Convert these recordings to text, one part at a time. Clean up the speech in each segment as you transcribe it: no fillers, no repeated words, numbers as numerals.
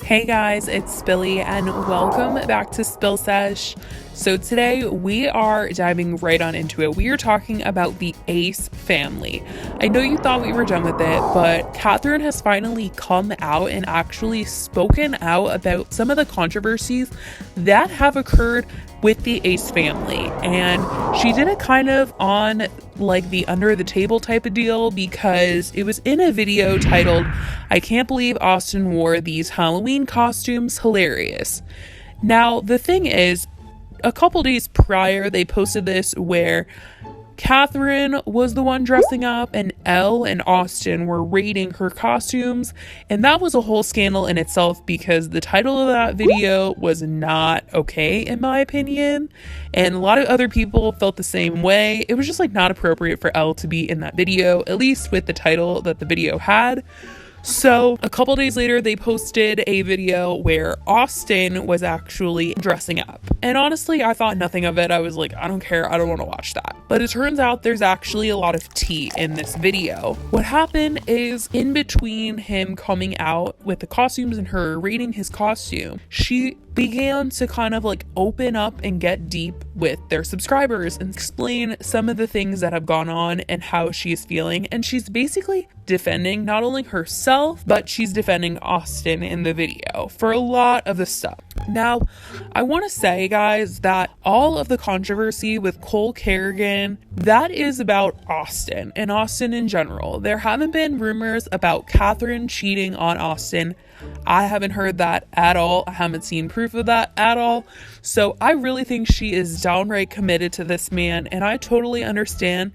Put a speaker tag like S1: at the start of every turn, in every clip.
S1: Hey guys, it's Billy and welcome back to Spill Sesh. So today we are diving right on into it. We are talking about the Acefamily. I know you thought we were done with it, but Catherine has finally come out and actually spoken out about some of the controversies that have occurred with the Acefamily. And she did it kind of on like the under the table type of deal because it was in a video titled, "I can't believe Austin wore these Halloween costumes, hilarious." Now, the thing is, a couple days prior, they posted this where Catherine was the one dressing up and Elle and Austin were rating her costumes. And that was a whole scandal in itself because the title of that video was not okay, in my opinion. And a lot of other people felt the same way. It was just like not appropriate for Elle to be in that video, at least with the title that the video had. So a couple days later, they posted a video where Austin was actually dressing up. And honestly, I thought nothing of it. I was like, I don't care. I don't want to watch that. But it turns out there's actually a lot of tea in this video. What happened is in between him coming out with the costumes and her rating his costume, she began to kind of like open up and get deep with their subscribers and explain some of the things that have gone on and how she's feeling. And she's basically defending not only herself, but she's defending Austin in the video for a lot of the stuff. Now, I want to say, guys, that all of the controversy with Cole Kerrigan, that is about Austin and Austin in general. There haven't been rumors about Catherine cheating on Austin. I haven't heard that at all. I haven't seen proof of that at all. So I really think she is downright committed to this man. And I totally understand,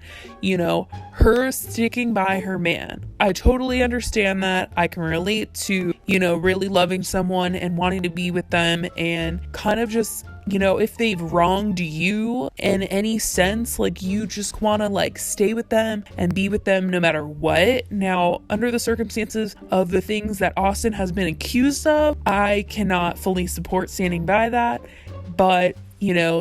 S1: her sticking by her man. I totally understand that. I can relate to, really loving someone and wanting to be with them and kind of just, if they've wronged you in any sense, like you just want to like stay with them and be with them no matter what. Now, under the circumstances of the things that Austin has been accused of, I cannot fully support standing by that. But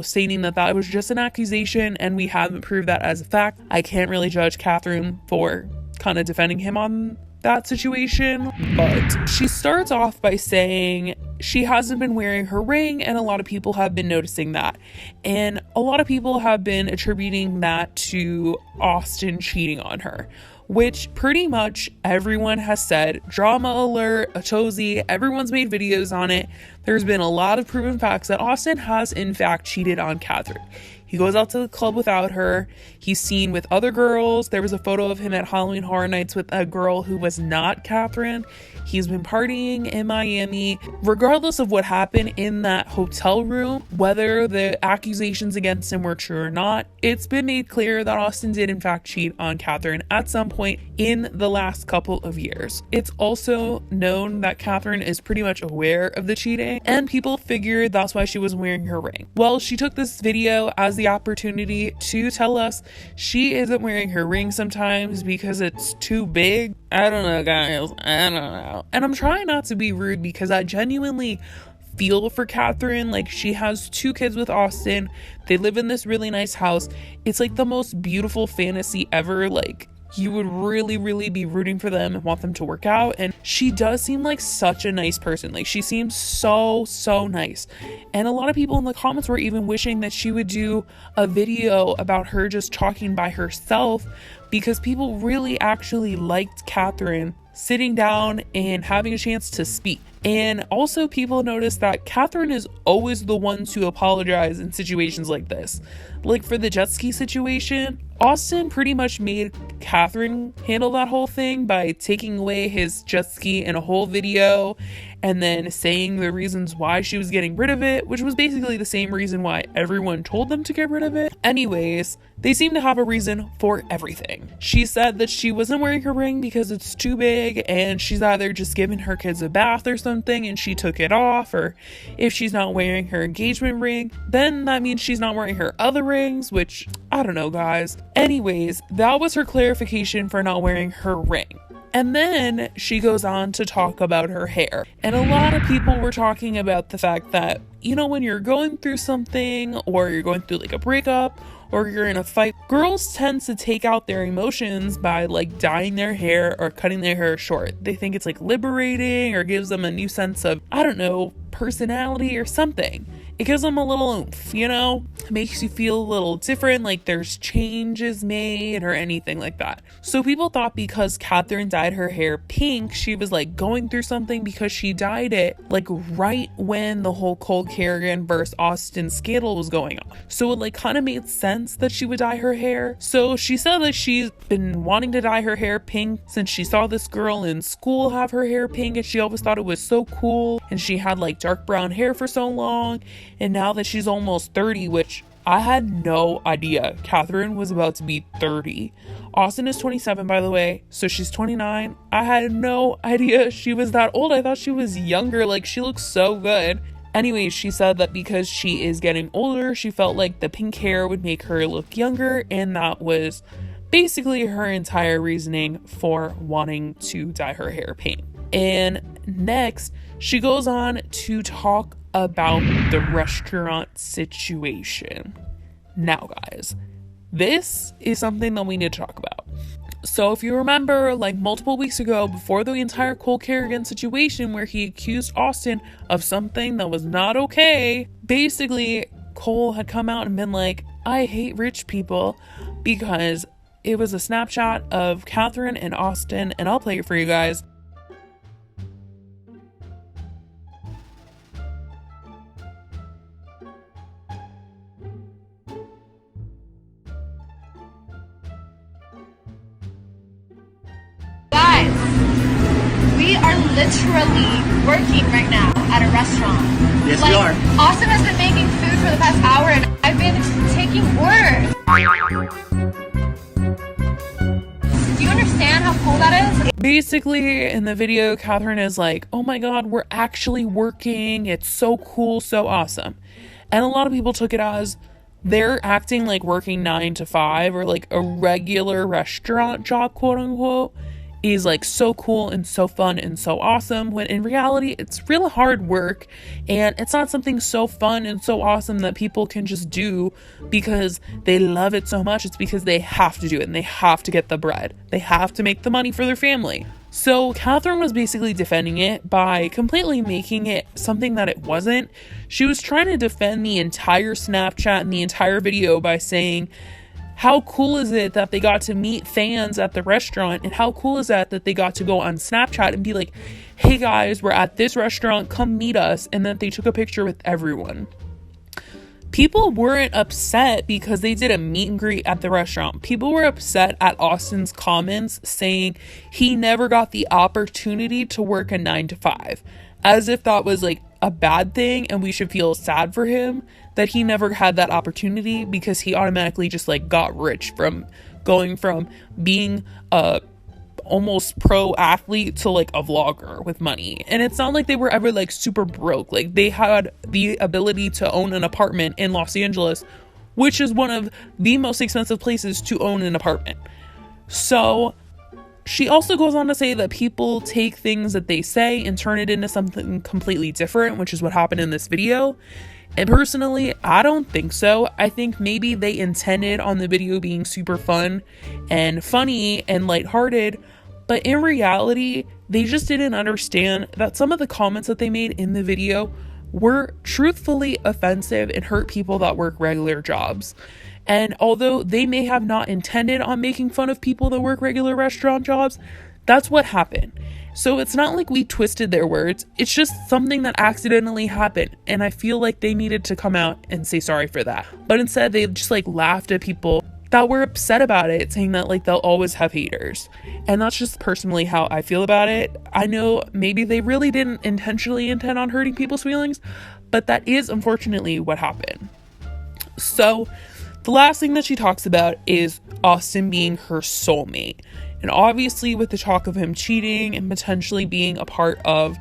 S1: stating that that was just an accusation and we haven't proved that as a fact, I can't really judge Catherine for kind of defending him on that situation. But she starts off by saying she hasn't been wearing her ring, and a lot of people have been noticing that. And a lot of people have been attributing that to Austin cheating on her, which pretty much everyone has said. Drama alert, Atozi, everyone's made videos on it. There's been a lot of proven facts that Austin has in fact cheated on Catherine. He goes out to the club without her. He's seen with other girls. There was a photo of him at Halloween Horror Nights with a girl who was not Catherine. He's been partying in Miami. Regardless of what happened in that hotel room, whether the accusations against him were true or not, it's been made clear that Austin did in fact cheat on Catherine at some point in the last couple of years. It's also known that Catherine is pretty much aware of the cheating, and people figured that's why she was wearing her ring. Well, she took this video as the opportunity to tell us she isn't wearing her ring sometimes because it's too big. I don't know, guys. I don't know. And I'm trying not to be rude because I genuinely feel for Catherine. Like, she has 2 kids with Austin. They live in this really nice house. It's like the most beautiful fantasy ever. Like, you would really, really be rooting for them and want them to work out. And she does seem like such a nice person. Like, she seems so nice. And a lot of people in the comments were even wishing that she would do a video about her just talking by herself, because people really actually liked Catherine sitting down and having a chance to speak. And also people noticed that Catherine is always the one to apologize in situations like this. Like for the jet ski situation, Austin pretty much made Catherine handle that whole thing by taking away his jet ski in a whole video and then saying the reasons why she was getting rid of it, which was basically the same reason why everyone told them to get rid of it. Anyways, they seem to have a reason for everything. She said that she wasn't wearing her ring because it's too big and she's either just giving her kids a bath or something and she took it off, or if she's not wearing her engagement ring, then that means she's not wearing her other rings, which I don't know, guys. Anyways, that was her clarification for not wearing her ring. And then she goes on to talk about her hair. And a lot of people were talking about the fact that you know, when you're going through something, or you're going through like a breakup, or you're in a fight, girls tend to take out their emotions by like dyeing their hair or cutting their hair short. They think it's like liberating, or gives them a new sense of, I don't know, personality or something. It gives them a little oomph, you know? It makes you feel a little different, like there's changes made or anything like that. So people thought because Catherine dyed her hair pink, she was like going through something because she dyed it like right when the whole Cole Kerrigan versus Austin scandal was going on. So it like kind of made sense that she would dye her hair. So she said that she's been wanting to dye her hair pink since she saw this girl in school have her hair pink, and she always thought it was so cool. And she had like dark brown hair for so long. And now that she's almost 30, which I had no idea Catherine was about to be 30. Austin is 27, by the way, so she's 29. I had no idea she was that old. I thought she was younger. Like, she looks so good. Anyways, she said that because she is getting older, she felt like the pink hair would make her look younger, and that was basically her entire reasoning for wanting to dye her hair pink. And next, she goes on to talk about the restaurant situation. Now, guys, this is something that we need to talk about. So if you remember, like multiple weeks ago, before the entire Cole Kerrigan situation where he accused Austin of something that was not okay, basically Cole had come out and been like, I hate rich people, because it was a snapshot of Catherine and Austin, and I'll play it for you guys.
S2: We are literally working right now at a restaurant.
S3: Yes, we are.
S2: Austin has been making food for the past hour, and I've been taking orders. Do you understand how cool that is?
S1: Basically, in the video, Catherine is like, oh my god, we're actually working. It's so cool, so awesome. And a lot of people took it as they're acting like working 9 to 5 or like a regular restaurant job, quote unquote, is like so cool and so fun and so awesome, when in reality it's real hard work, and it's not something so fun and so awesome that people can just do because they love it so much. It's because they have to do it, and they have to get the bread, they have to make the money for their family. So Catherine was basically defending it by completely making it something that it wasn't. She was trying to defend the entire Snapchat and the entire video by saying, how cool is it that they got to meet fans at the restaurant? And how cool is that they got to go on Snapchat and be like, hey guys, we're at this restaurant, come meet us. And that they took a picture with everyone. People weren't upset because they did a meet and greet at the restaurant. People were upset at Austin's comments saying he never got the opportunity to work a 9 to 5. As if that was like a bad thing and we should feel sad for him that he never had that opportunity, because he automatically just like got rich from going from being a almost pro athlete to like a vlogger with money. And it's not like they were ever like super broke. Like, they had the ability to own an apartment in Los Angeles, which is one of the most expensive places to own an apartment. So she also goes on to say that people take things that they say and turn it into something completely different, which is what happened in this video. And personally, I don't think so. I think maybe they intended on the video being super fun and funny and lighthearted, but in reality, they just didn't understand that some of the comments that they made in the video were truthfully offensive and hurt people that work regular jobs. And although they may have not intended on making fun of people that work regular restaurant jobs, that's what happened. So it's not like we twisted their words. It's just something that accidentally happened. And I feel like they needed to come out and say sorry for that. But instead, they just like laughed at people that were upset about it, saying that like they'll always have haters. And that's just personally how I feel about it. I know maybe they really didn't intentionally intend on hurting people's feelings, but that is unfortunately what happened. So the last thing that she talks about is Austin being her soulmate. And obviously with the talk of him cheating and potentially being a part of,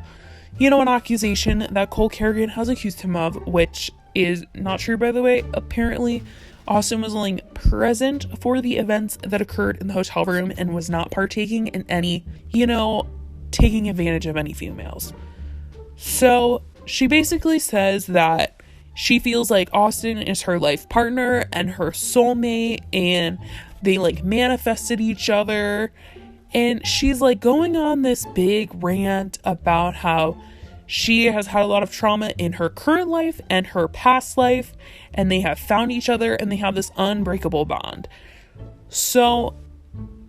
S1: you know, an accusation that Cole Kerrigan has accused him of, which is not true, by the way. Apparently, Austin was only present for the events that occurred in the hotel room and was not partaking in any, you know, taking advantage of any females. So she basically says that she feels like Austin is her life partner and her soulmate, and they like manifested each other. And she's like going on this big rant about how she has had a lot of trauma in her current life and her past life, and they have found each other and they have this unbreakable bond. So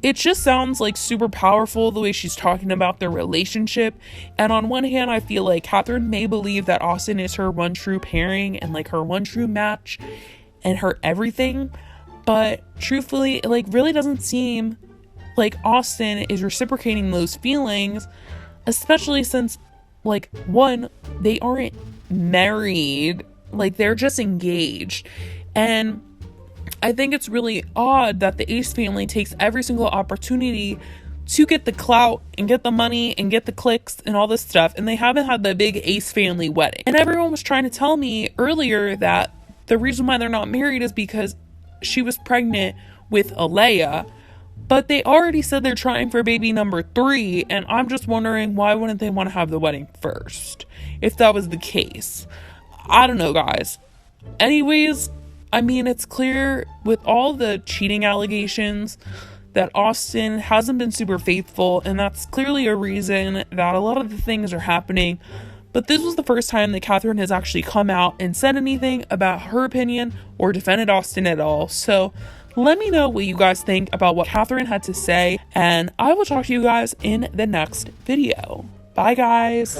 S1: it just sounds like super powerful the way she's talking about their relationship. And on one hand, I feel like Catherine may believe that Austin is her one true pairing and like her one true match and her everything. But truthfully, it like really doesn't seem like Austin is reciprocating those feelings, especially since like, one, they aren't married, like they're just engaged. And I think it's really odd that the Ace family takes every single opportunity to get the clout and get the money and get the clicks and all this stuff, and they haven't had the big Ace family wedding. And everyone was trying to tell me earlier that the reason why they're not married is because she was pregnant with Alea, but they already said they're trying for baby number 3, and I'm just wondering, why wouldn't they want to have the wedding first if that was the case? I don't know, guys. Anyways, I mean, it's clear with all the cheating allegations that Austin hasn't been super faithful, and that's clearly a reason that a lot of the things are happening. But this was the first time that Catherine has actually come out and said anything about her opinion or defended Austin at all. So let me know what you guys think about what Catherine had to say, and I will talk to you guys in the next video. Bye, guys.